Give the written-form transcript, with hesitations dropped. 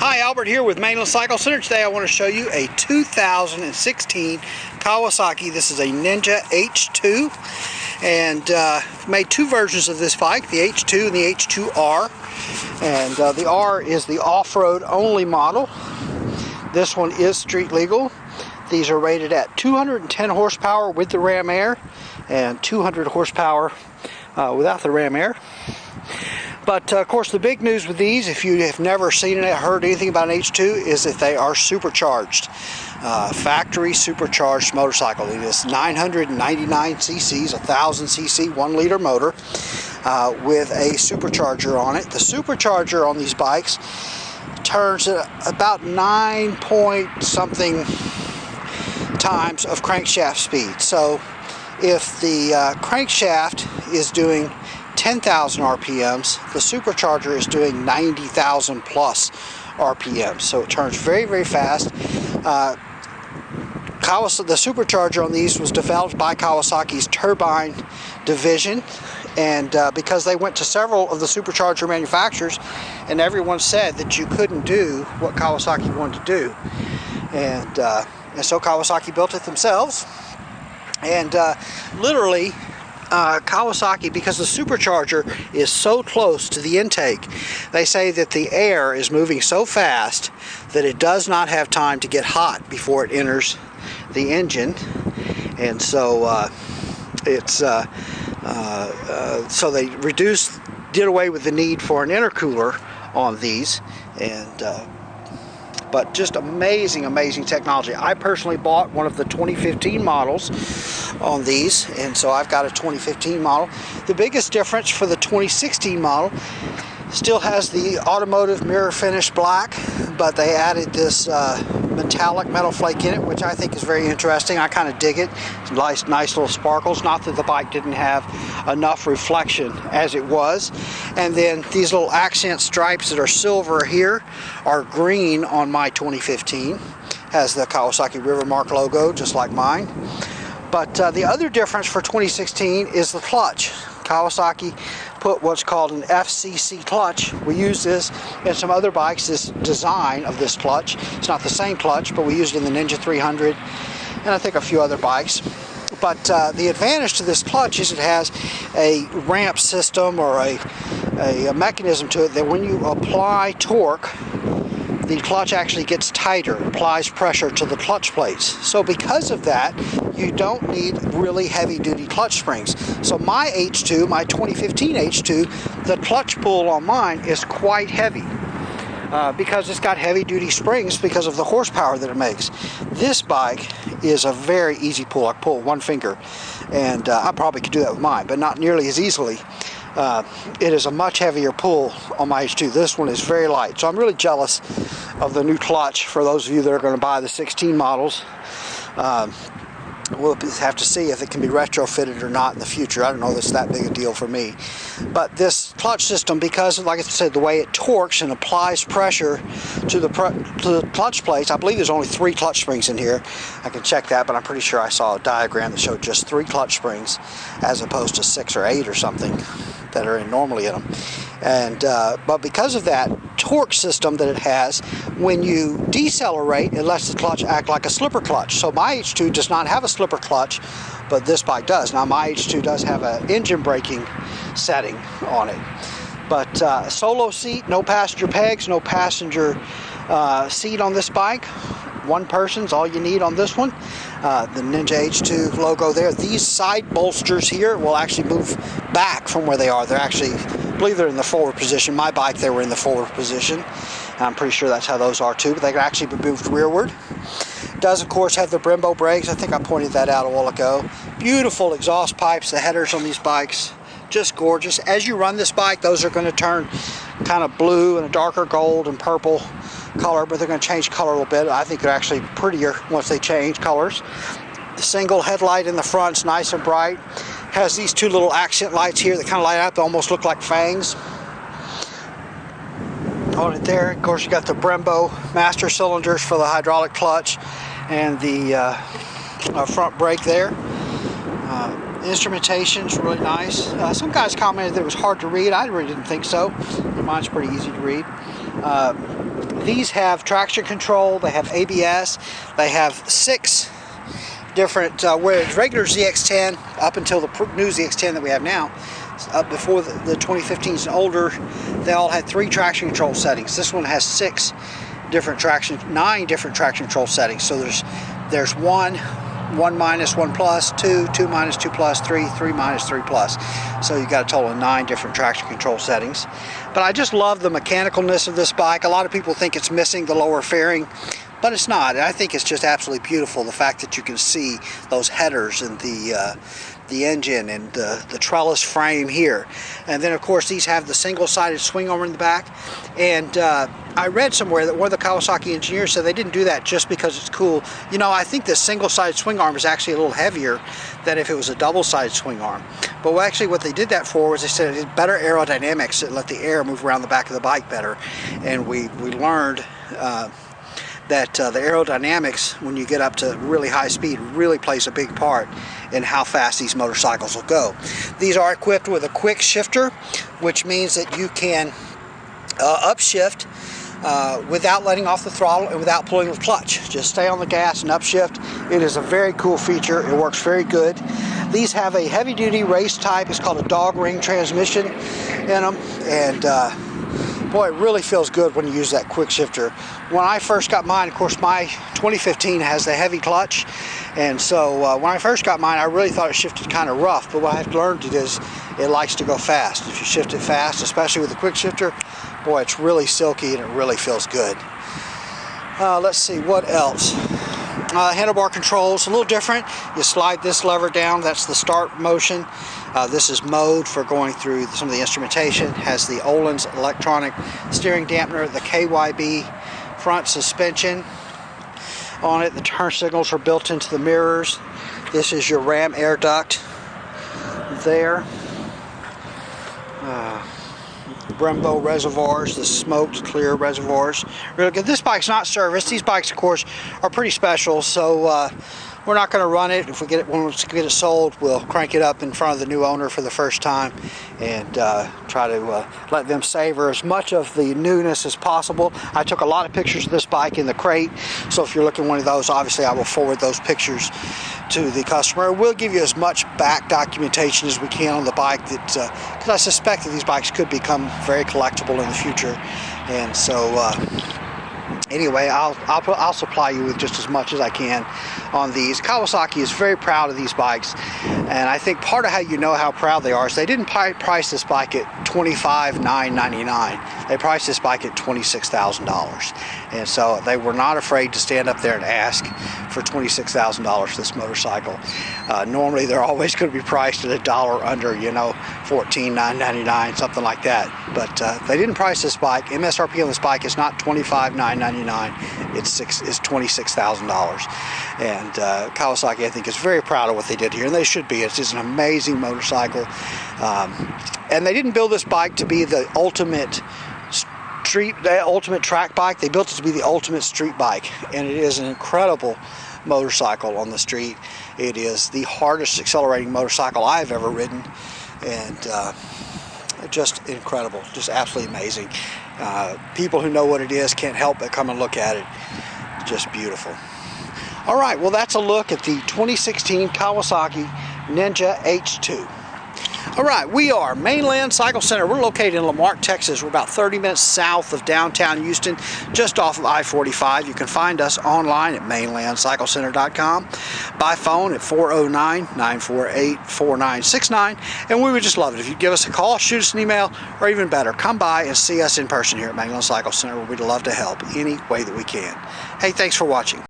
Hi, Albert here with Mainland Cycle Center. Today I want to show you a 2016 Kawasaki. This is a Ninja H2, and made two versions of this bike, the H2 and the H2R. And the R is the off-road only model. This one is street legal. These are rated at 210 horsepower with the ram air and 200 horsepower without the ram air. But of course the big news with these, if you have never seen it, heard anything about an H2, is that they are supercharged. Factory supercharged motorcycle. It is 999 cc's, 1000 cc, 1 liter motor with a supercharger on it. The supercharger on these bikes turns at about 9 point something times of crankshaft speed. So if the crankshaft is doing 10,000 RPMs, the supercharger is doing 90,000 plus RPMs. So it turns very, very fast. The supercharger on these was developed by Kawasaki's turbine division, and because they went to several of the supercharger manufacturers, and everyone said that you couldn't do what Kawasaki wanted to do, and so Kawasaki built it themselves. And literally, Kawasaki, because the supercharger is so close to the intake, they say that the air is moving so fast that it does not have time to get hot before it enters the engine, and so so they did away with the need for an intercooler on these, and but just amazing technology. I personally bought one of the 2015 models on these, and so I've got a 2015 model. The biggest difference for the 2016 model still has the automotive mirror finish black, but they added this metallic metal flake in it, which I think is very interesting. I kind of dig it. It's nice little sparkles. Not that the bike didn't have enough reflection as it was. And then these little accent stripes that are silver here are green on my 2015. Has the Kawasaki River Marque logo, just like mine. But the other difference for 2016 is the clutch. Kawasaki put what's called an FCC clutch. We use this in some other bikes, this design of this clutch. It's not the same clutch, but we used it in the Ninja 300 and I think a few other bikes. But the advantage to this clutch is it has a ramp system, or a mechanism to it that when you apply torque, the clutch actually gets tighter, applies pressure to the clutch plates. So because of that, you don't need really heavy-duty clutch springs. So my H2, my 2015 H2, the clutch pull on mine is quite heavy because it's got heavy-duty springs because of the horsepower that it makes. This bike is a very easy pull. I pull one finger, and I probably could do that with mine, but not nearly as easily. It is a much heavier pull on my H2. This one is very light, so I'm really jealous of the new clutch for those of you that are going to buy the 16 models. We'll have to see if it can be retrofitted or not in the future. I don't know if it's that big a deal for me. But this clutch system, because, like I said, the way it torques and applies pressure to the clutch plates, I believe there's only 3 clutch springs in here. I can check that, but I'm pretty sure I saw a diagram that showed just 3 clutch springs as opposed to 6 or 8 or something that are normally in them. And but because of that torque system that it has, when you decelerate, it lets the clutch act like a slipper clutch. So my H2 does not have a slipper clutch, but this bike does. Now my H2 does have an engine braking setting on it. But solo seat, no passenger pegs, no passenger seat on this bike. One person's all you need on this one. The Ninja H2 logo there. These side bolsters here will actually move back from where they are. They're actually, I believe they're in the forward position. My bike, they were in the forward position. I'm pretty sure that's how those are too, but they can actually be moved rearward. It does, of course, have the Brembo brakes. I think I pointed that out a while ago. Beautiful exhaust pipes. The headers on these bikes, just gorgeous. As you run this bike, those are going to turn kind of blue and a darker gold and purple color, but they're going to change color a little bit. I think they're actually prettier once they change colors. The single headlight in the front is nice and bright. Has these 2 little accent lights here that kind of light up. They almost look like fangs on it there. Of course, you got the Brembo master cylinders for the hydraulic clutch and the front brake there. Instrumentation's really nice. Some guys commented that it was hard to read. I really didn't think so. Mine's pretty easy to read. These have traction control. They have ABS. They have 6 different, whereas regular ZX10 up until the new ZX10 that we have now, up before the 2015s and older, they all had 3 traction control settings. This one has 9 different traction control settings. So there's 1, 1 minus, 1 plus, 2, 2 minus, 2 plus, 3, 3 minus, 3 plus. So you got a total of 9 different traction control settings. But I just love the mechanicalness of this bike. A lot of people think it's missing the lower fairing, but it's not. And I think it's just absolutely beautiful, the fact that you can see those headers and the engine and the trellis frame here. And then of course these have the single-sided swing arm in the back. And I read somewhere that one of the Kawasaki engineers said they didn't do that just because it's cool. You know, I think the single-sided swing arm is actually a little heavier than if it was a double-sided swing arm. But actually what they did that for was they said it had better aerodynamics. It let the air move around the back of the bike better. And we learned that the aerodynamics, when you get up to really high speed, really plays a big part in how fast these motorcycles will go. These are equipped with a quick shifter, which means that you can upshift without letting off the throttle and without pulling the clutch. Just stay on the gas and upshift. It is a very cool feature. It works very good. These have a heavy-duty race type. It's called a dog ring transmission in them, and boy, it really feels good when you use that quick shifter. When I first got mine, of course, my 2015 has the heavy clutch, and so when I first got mine, I really thought it shifted kind of rough, but what I've learned is it likes to go fast. If you shift it fast, especially with the quick shifter, boy, it's really silky and it really feels good. Let's see, what else? Handlebar controls, a little different. You slide this lever down, that's the start motion. This is mode for going through some of the instrumentation. It has the Öhlins electronic steering dampener, the KYB front suspension on it. The turn signals are built into the mirrors. This is your ram air duct there. Brembo reservoirs, the smoked clear reservoirs. Really good. This bike's not serviced. These bikes, of course, are pretty special, so we're not going to run it. If we get it, when we get it sold, we'll crank it up in front of the new owner for the first time and try to let them savor as much of the newness as possible. I took a lot of pictures of this bike in the crate, so if you're looking at one of those, obviously I will forward those pictures to the customer. We'll give you as much back documentation as we can on the bike, that because I suspect that these bikes could become very collectible in the future, and so anyway, I'll supply you with just as much as I can on these. Kawasaki is very proud of these bikes, and I think part of how you know how proud they are is they didn't price this bike at $25,999. They priced this bike at $26,000, and so they were not afraid to stand up there and ask for $26,000 for this motorcycle. Normally they're always going to be priced at a dollar under, you know, $14,999, something like that. But they didn't price this bike. MSRP on this bike is not $25,999. It's $26,000. And Kawasaki, I think, is very proud of what they did here, and they should be. It's just an amazing motorcycle. And they didn't build this bike to be the ultimate track bike. They built it to be the ultimate street bike, and it is an incredible motorcycle on the street. It is the hardest accelerating motorcycle I've ever ridden, and just incredible, just absolutely amazing. People who know what it is can't help but come and look at it. Just beautiful. All right, well, that's a look at the 2016 Kawasaki Ninja H2. All right, we are Mainland Cycle Center. We're located in Marque, Texas. We're about 30 minutes south of downtown Houston, just off of I-45. You can find us online at mainlandcyclecenter.com, by phone at 409-948-4969, and we would just love it if you'd give us a call, shoot us an email, or even better, come by and see us in person here at Mainland Cycle Center. We'd love to help any way that we can. Hey, thanks for watching.